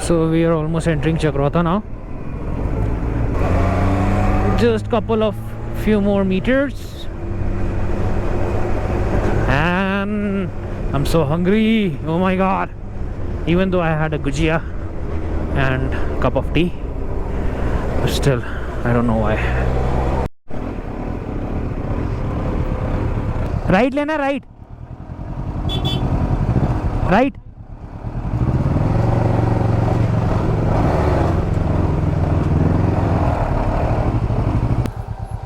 So we are almost entering Chakrota now. Just couple of few more meters. And I'm so hungry. Oh my god. Even though I had a gujia and cup of tea, but still, I don't know why. Right lena, right. Right.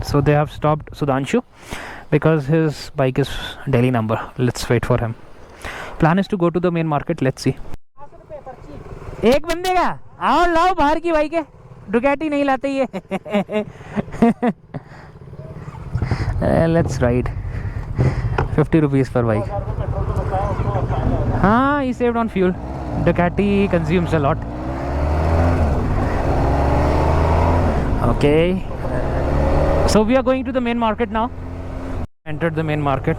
So they have stopped Sudhanshu because his bike is Delhi number. Let's wait for him. Plan is to go to the main market. Let's see. एक बंदे का आओ लाओ बाहर की bike है, Ducati नहीं लाते ये. Let's ride. 50 rupees per bike. हाँ, he saved on fuel. Ducati consumes a lot. Okay. So we are going to the main market now. Entered the main market.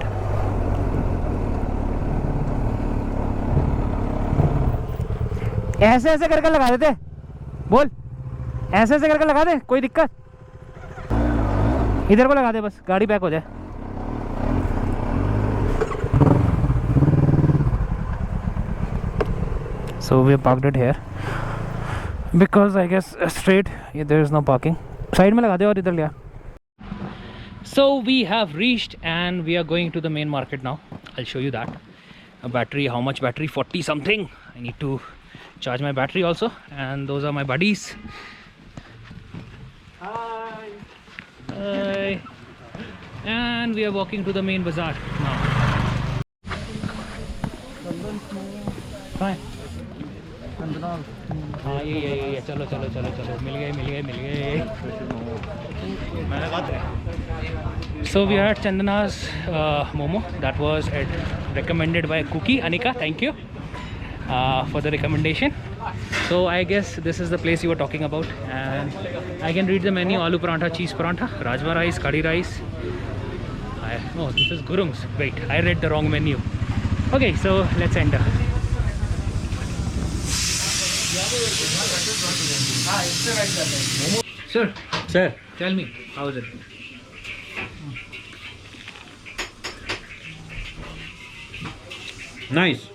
ऐसे ऐसे करके लगा देते. बोल. ऐसे ऐसे करके लगा दे. कोई दिक्कत. इधर को लगा दे बस. गाड़ी पैक हो जाए. So we parked it here because I guess straight there is no parking. Side में लगा दे और इधर लिया. So we have reached and we are going to the main market now. I'll show you that. A battery, how much battery? 40 something. I need to charge my battery also. And those are my buddies. Hi. Hi. And we are walking to the main bazaar now. Fine. हाँ ये चलो चलो चलो चलो मिल गए. So we had Chandana's momo that was recommended by Cookie Anika. Thank you for the recommendation. So I guess this is the place you were talking about, and I can read the menu: aloo parantha, cheese parantha, rajma rice, curry rice. No, this is Gurung's. Wait, I read the wrong menu. Okay, so let's enter. Sir, tell me, how is it? Nice.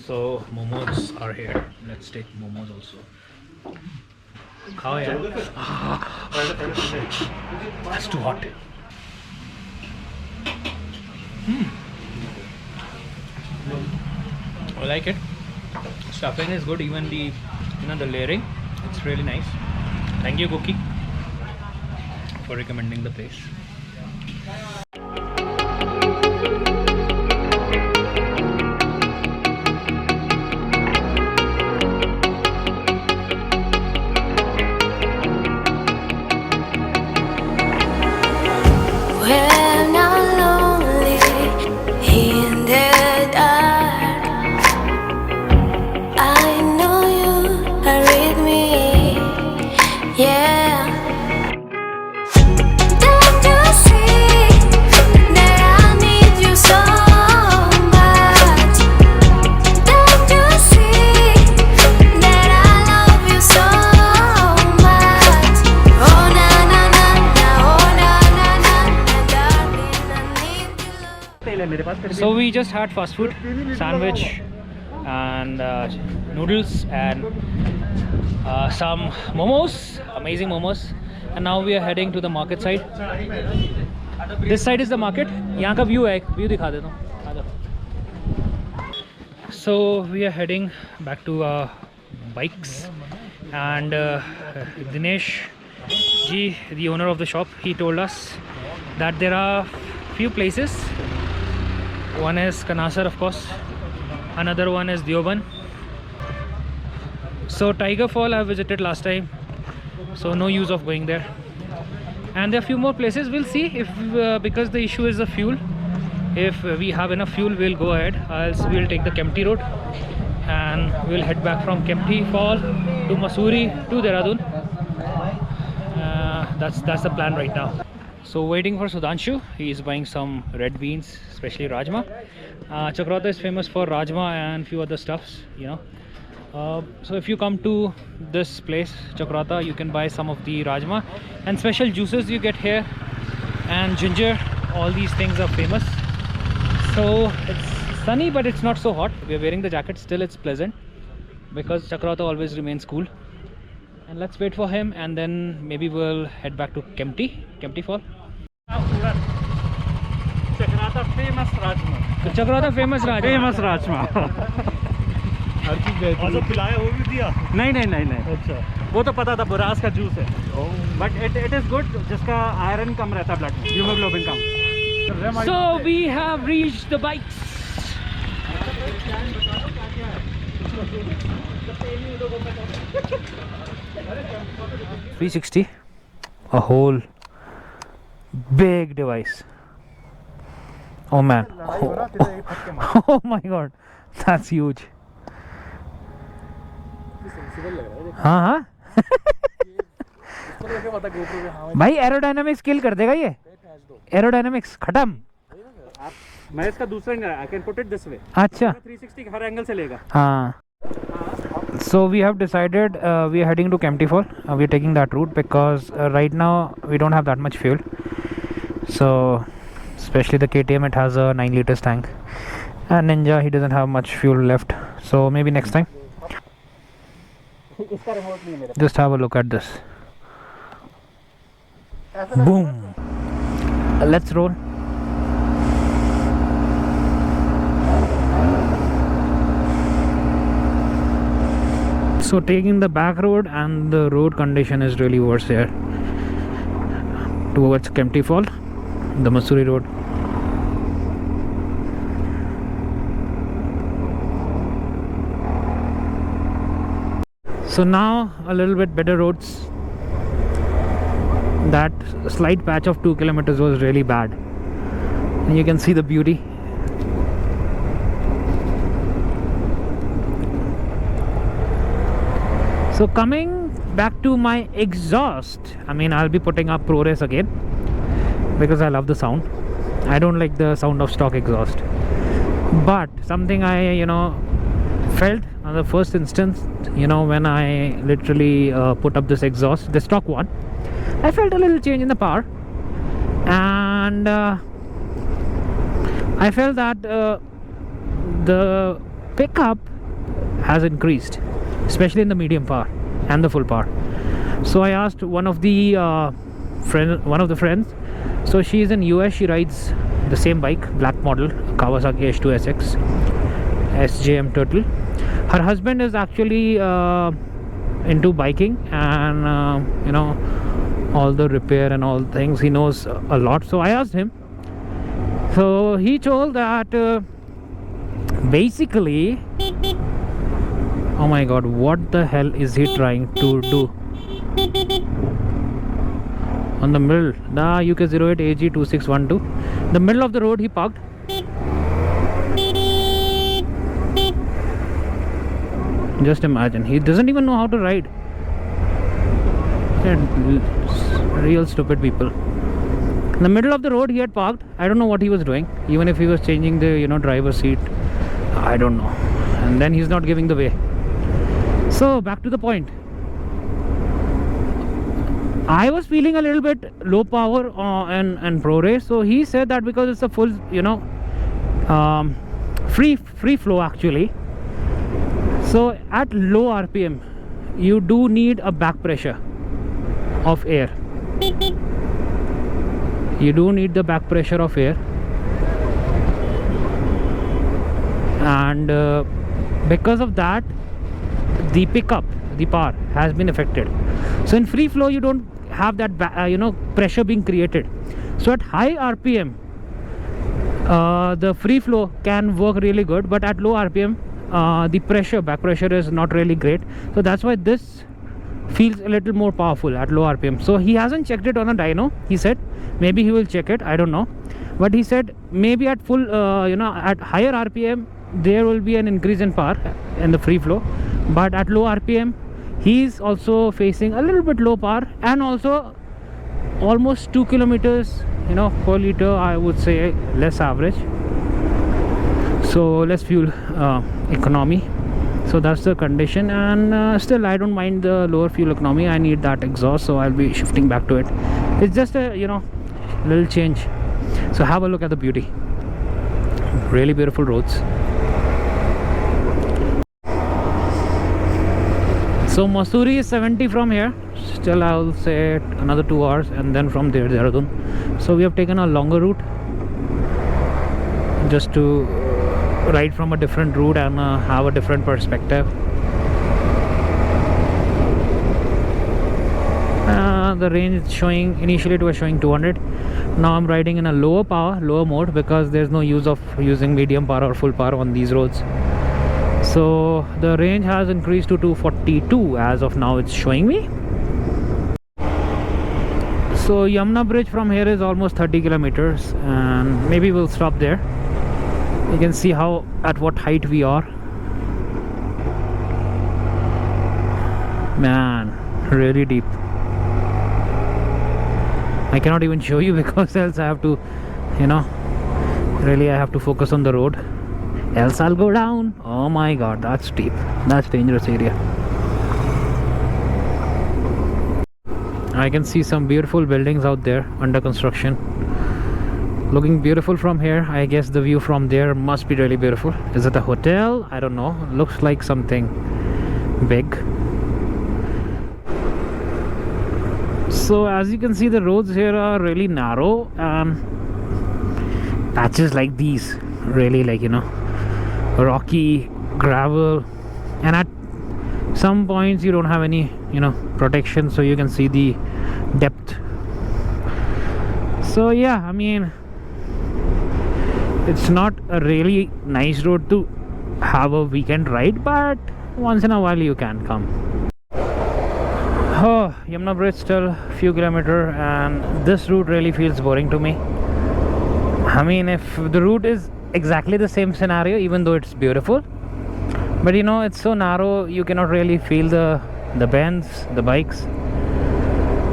So momos are here. Let's take momos also. Khao yaar. That's too hot. I like it. Stuffing is good, even the the layering, it's really nice. Thank you, Cookie, for recommending the place. When I'm lonely in the dark, I know you are with me, yeah. Don't you see that I need you so much? Don't you see that I love you so much? Oh na na na na, oh na na na na, darling, I need you. So we just had fast food, sandwich and noodles and some momos, amazing momos, and now we are heading to the market side. This side is the market. यहाँ का view है, view दिखा देता हूँ. So we are heading back to our bikes, and Dinesh ji, the owner of the shop, he told us that there are few places. One is Kanasar, of course. Another one is Deoban. So Tiger Fall I visited last time, so no use of going there. And there are few more places. We'll see if because the issue is the fuel. If we have enough fuel, we'll go ahead. Else we'll take the Kempty road. and we'll head back from Kempty Fall to Mussoorie to Dehradun. That's the plan right now. So waiting for Sudhanshu. He is buying some red beans, especially rajma. Chakrata is famous for rajma and few other stuffs, you know. So if you come to this place Chakrata, you can buy some of the rajma and special juices you get here, and ginger. All these things are famous. So it's sunny but it's not so hot. We are wearing the jacket, still it's pleasant because Chakrata always remains cool. And let's wait for him and then maybe we'll head back to Kempty Fall. Chakrata famous rajma. Chakrata famous rajma. Famous rajma. हर चीज बेहतरीन। और जो खिलाया वो भी दिया? नहीं। अच्छा। वो तो पता था बुरास का जूस है। बट इट इज गुड, जिसका आयरन कम रहता है ब्लड में, haemoglobin come. So we have reached the bikes. 360, a whole big device. Oh man, oh my god, that's huge. हाँ भाई एरोडायनामिक्स किल कर देगा ये, एरोडायनामिक्स खत्म। मैं इसका दूसरा I can put it this way. अच्छा 360 हर एंगल से लेगा। हाँ, so we have decided we are heading to Kempty Fall. We are taking that route because right now we don't have that much fuel. So especially the KTM, it has a 9 liters tank, and Ninja, he doesn't have much fuel left. So maybe next time. Just have a look at this. Boom. Let's roll. So taking the back road, and the road condition is really worse here towards Kempty Fall, the Mussoorie road. So now a little bit better roads. That slight patch of 2 kilometers was really bad, and you can see the beauty. So coming back to my exhaust, I mean, I'll be putting up ProRace again because I love the sound. I don't like the sound of stock exhaust, but something I felt on the first instance, when I literally put up this exhaust, the stock one, I felt a little change in the power, and I felt that the pickup has increased, especially in the medium power and the full power. So I asked one of the friends. So she is in US. She rides the same bike, black model, Kawasaki H2SX SJM Turtle. Her husband is actually into biking and all the repair and all things. He knows a lot. So I asked him. So he told that basically, oh my god, what the hell is he trying to do? On the middle, the UK08 AG2612, the middle of the road he parked. Just imagine, he doesn't even know how to ride. Real stupid people. In the middle of the road he had parked. I don't know what he was doing. Even if he was changing the driver's seat, I don't know. And then he's not giving the way. So back to the point. I was feeling a little bit low power and ProRace. So he said that because it's a full free flow actually. So at low RPM you do need a back pressure of air. You do need the back pressure of air, and because of that the pickup, the power has been affected. So in free flow you don't have that pressure being created. So at high RPM the free flow can work really good, but at low RPM the back pressure is not really great. So that's why this feels a little more powerful at low RPM. So he hasn't checked it on a dyno. He said maybe he will check it, I don't know, but he said maybe at full at higher RPM there will be an increase in power in the free flow, but at low RPM he's also facing a little bit low power, and also almost 2 kilometers, you know, per liter, I would say less average, so less fuel economy. So that's the condition, and still I don't mind the lower fuel economy. I need that exhaust, so I'll be shifting back to it. It's just a, you know, little change. So have a look at the beauty. Really beautiful roads. So Mussoorie is 70 from here. Still I'll say another 2 hours, and then from there Dehradun. So we have taken a longer route just to ride from a different route and have a different perspective. The range is showing, initially it was showing 200. Now I'm riding in a lower power, lower mode, because there's no use of using medium power or full power on these roads. So the range has increased to 242 as of now, it's showing me. So Yamuna Bridge from here is almost 30 kilometers, and maybe we'll stop there. You can see how, at what height we are. Man, really deep. I cannot even show you because else I have to, you know, really I have to focus on the road, else I'll go down. Oh my god, that's deep. That's dangerous area. I can see some beautiful buildings out there under construction, looking beautiful from here. I guess the view from there must be really beautiful. Is it a hotel? I don't know. Looks like something big. So as you can see, the roads here are really narrow, and patches like these, really, like, you know, rocky gravel, and at some points you don't have any, you know, protection, so you can see the depth. So yeah, I mean, it's not a really nice road to have a weekend ride, but once in a while you can come. Oh, Yamuna Bridge still a few kilometers, and this route really feels boring to me. I mean, if the route is exactly the same scenario, even though it's beautiful, but you know, it's so narrow, you cannot really feel the bends, the bikes,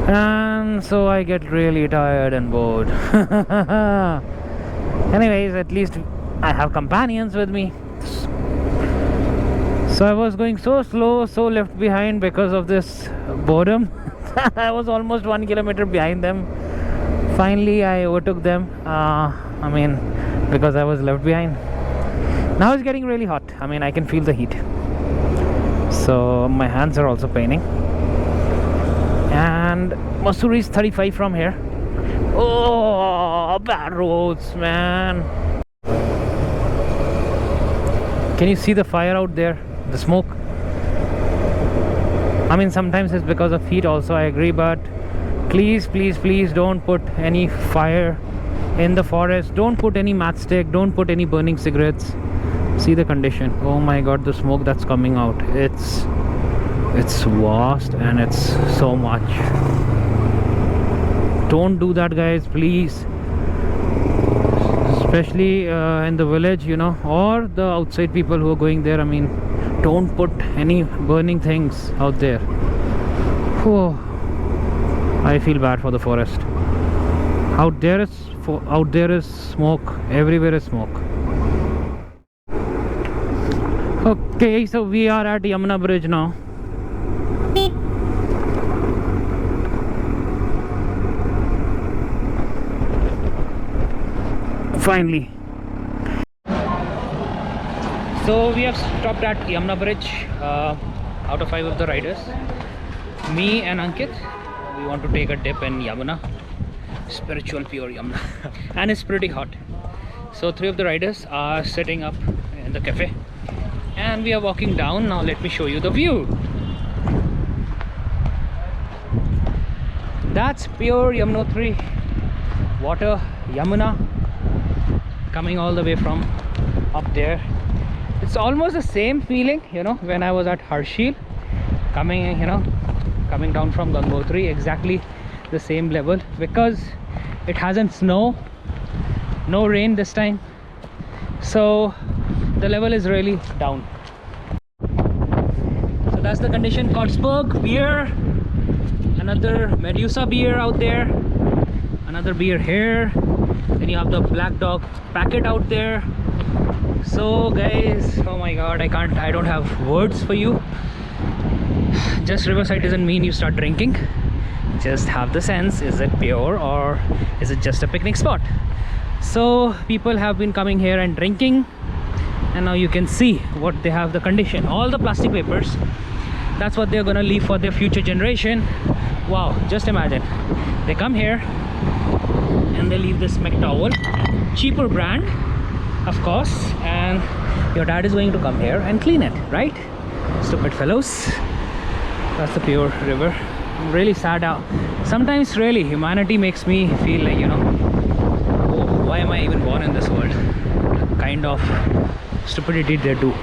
and so I get really tired and bored. Anyways, at least I have companions with me. So I was going so slow, so left behind because of this boredom. I was almost 1 kilometer behind them. Finally I overtook them. I mean, because I was left behind. Now it's getting really hot. I mean, I can feel the heat, so my hands are also paining. And Mussoorie is 35 from here. Oh, bad roads, man. Can you see the fire out there? The smoke. I mean, sometimes it's because of heat also, I agree, but please, please, please don't put any fire in the forest. Don't put any matchstick. Don't put any burning cigarettes. See the condition. Oh my god, the smoke that's coming out. It's vast, and it's so much. Don't do that, guys, please. Especially in the village, you know, or the outside people who are going there. I mean, don't put any burning things out there. Whew. I feel bad for the forest. Out there is smoke. Everywhere is smoke. Okay, so we are at Yamuna Bridge now. Finally. So we have stopped at Yamuna Bridge. Out of 5 of the riders, me and Ankit, we want to take a dip in Yamuna. Spiritual pure Yamuna. And it's pretty hot. So 3 of the riders are sitting up in the cafe, and we are walking down. Now let me show you the view. That's pure Yamunotri water, Yamuna, coming all the way from up there. It's almost the same feeling, you know, when I was at Harshil, coming down from Gangotri, exactly the same level, because it hasn't snowed, no rain this time. So the level is really down. So that's the condition. Kotsberg beer, another Medusa beer out there, another beer here, then you have the Black Dog packet out there. So guys, oh my god, I don't have words for you. Just riverside doesn't mean you start drinking. Just have the sense, is it pure or is it just a picnic spot? So people have been coming here and drinking, and now you can see what they have, the condition, all the plastic papers. That's what they're gonna leave for their future generation. Wow, just imagine, they come here and they leave this McTowel, cheaper brand of course, and your dad is going to come here and clean it, right? Stupid fellows. That's the pure river. I'm really sad out. Sometimes really humanity makes me feel like, you know, oh, why am I even born in this world? The kind of stupidity they do.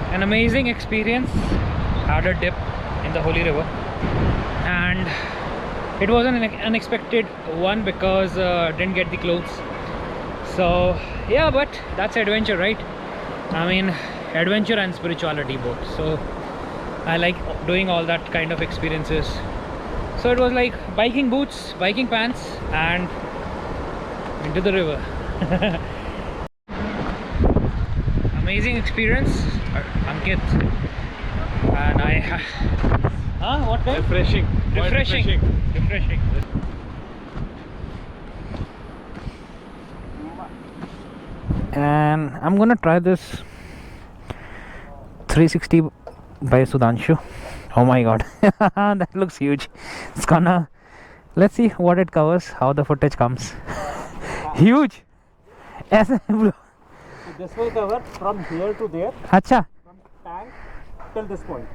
An amazing experience. Had a dip in the holy river, and it was an unexpected one because didn't get the clothes. So yeah, but that's adventure, right? I mean, adventure and spirituality both. So I like doing all that kind of experiences. So it was like biking boots, biking pants, and into the river. Amazing experience, Ankit. And I what kind? Refreshing. Refreshing. And I'm gonna try this 360 by Sudhanshu. Oh my god, that looks huge. It's gonna, let's see what it covers, how the footage comes. Huge. Yes. This will cover from here to there, Acha. from tank till this point.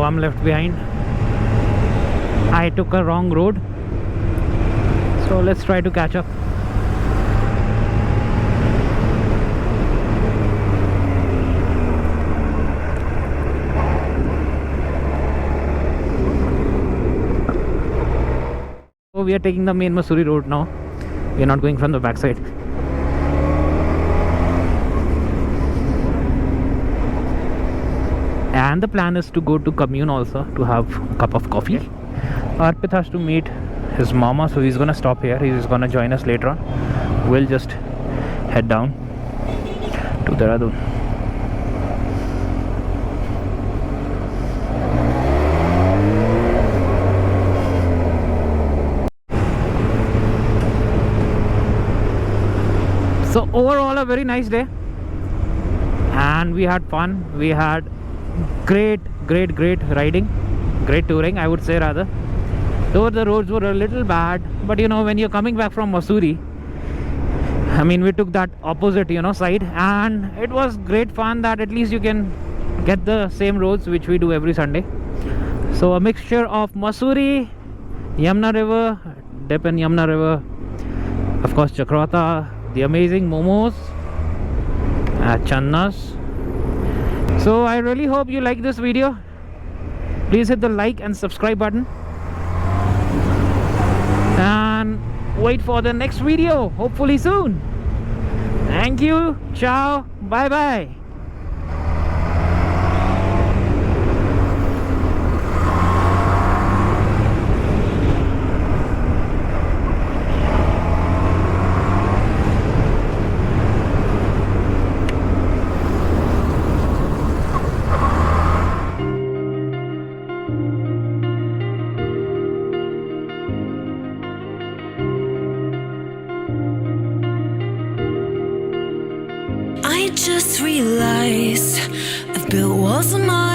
I'm left behind. I took a wrong road, so let's try to catch up. So we are taking the main Mussoorie road now. We are not going from the backside. And the plan is to go to commune also to have a cup of coffee. Arpit has to meet his mama, so he's gonna stop here. He's gonna join us later on. We'll just head down to Dehradun. So overall a very nice day, and we had fun. We had great riding, great touring, I would say, rather. Though the roads were a little bad, but you know, when you're coming back from Mussoorie, I mean, we took that opposite, you know, side, and it was great fun that at least you can get the same roads which we do every Sunday. So a mixture of Mussoorie, Yamuna River, dip in Yamuna River, of course Chakrata, the amazing momos at Channa's. So I really hope you like this video. Please hit the like and subscribe button, and wait for the next video, hopefully soon. Thank you. Ciao. Bye bye. just realized I've built walls of my